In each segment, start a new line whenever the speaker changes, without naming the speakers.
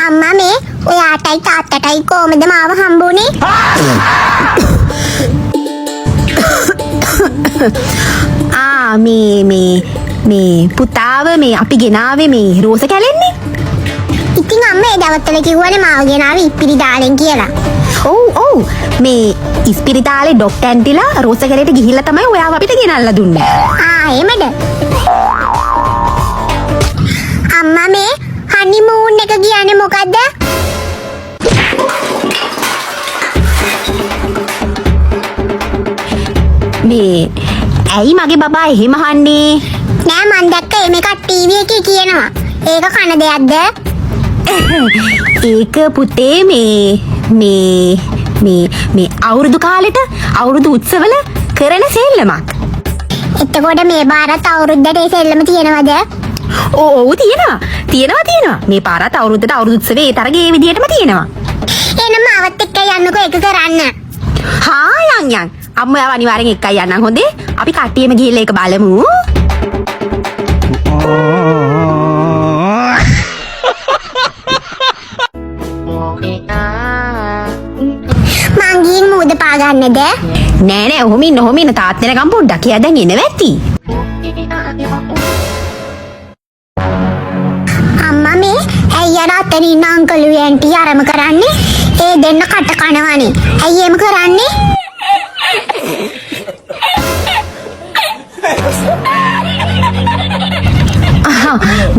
අම්මා මේ ඔයාටයි තාත්තටයි කොහමද මාව හම්බුනේ?
මේ පුතාව මේ අපි ගෙනාවේ මේ රෝස කැලෙන්නේ.
ඉතින් අම්මා ඒ දවස්වල කිව්වනේ මාව ගෙනාවේ ඉස්පිරිතාලෙන් කියලා.
ඔව් මේ ඉස්පිරිතාලේ ඩොක්ටර් ඇන්ටිලා රෝස කැලේට ගිහිල්ලා තමයි ඔයාව අපිට ගෙනල්ලා දුන්නේ.
එහෙමද? අම්මා මේ හනිමූන් එක කියන්නේ මොකද්ද?
මේ ඇයි මගේ බබා එහෙම අහන්නේ?
නෑ මං දැක්ක මේක ටීවී එකේ කියනවා. ඒක කන දෙයක්ද?
ඒක පුතේ මේ අවුරුදු කාලෙට අවුරුදු උත්සවල කරන සෙල්ලමක්.
එතකොට මේ බාරත් අවුරුද්දට ඒ සෙල්ලම තියෙනවද?
ඔව් තියෙනවා. මේ පාරත් අවුරුද්දට අවුරුදු උත්සවේ ඒ තරගේ ඒ විදිහටම තියෙනවා.
එහෙනම් මාවත් එක්ක යන්නකෝ ඒක කරන්න.
යන්. අම්මා අනිවාර්යෙන් එක්කයි යන්නම් හොඳේ. අපි කට්ටියම ගිහිල්ලා ඒක බලමු.
මං ගිහින් මූද පා ගන්නද?
නෑ ඔහොම ඉන්න තාත්තෙනකම් පොඩ්ඩක් එයා දැන් එනවා ඇති.
අම්මා මේ ඇයි අර අතන ඉන්න අංකල් ආන්ටි ආරම කරන්නේ? ඒ දෙන්න කට කනවනේ. ඇයි එහෙම කරන්නේ?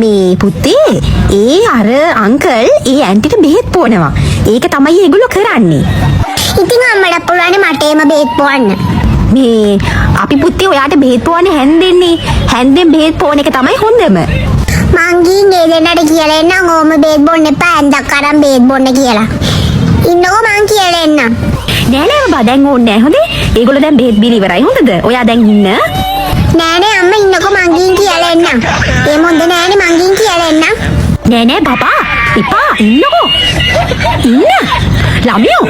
මේ පුතේ ඒ අර අංකල් ඒ ඇන්ටිට බෙහෙත් පොවනවා. ඒක තමයි ඒගොල්ලෝ කරන්නේ.
ඉතින් අම්මට පුළුවන් මට එම බෙහෙත් පොවන්න.
මේ අපි පුතේ ඔයාට බෙහෙත් පොවන්නේ හැන්දෙන්නේ. හැන්දෙන් බෙහෙත් පොවන එක තමයි හොඳම.
මං ගිහින් ඒ දෙන්නට කියලා එන්නම් ඕම බෙහෙත් බොන්න එපා ඇඳක් අරන් බෙහෙත් බොන්න කියලා. ඉන්නකෝ මං කියලා එන්නම්.
නෑ බබා දැන් ඕනේ නෑ හොඳේ. ඒගොල්ලෝ දැන් බෙහෙත් බීලා ඉවරයි හොඳද? ඔයා දැන් ඉන්න.
නෑ අම්මා ඉන්නකෝ මං ගිහින් කියලා එන්නම්. ඒ මොන්ද නෑනේ මං ගිහින් කියලා එන්නම්.
නෑ බබා එපා ඉන්නකෝ. ඉන්න ළමයෝ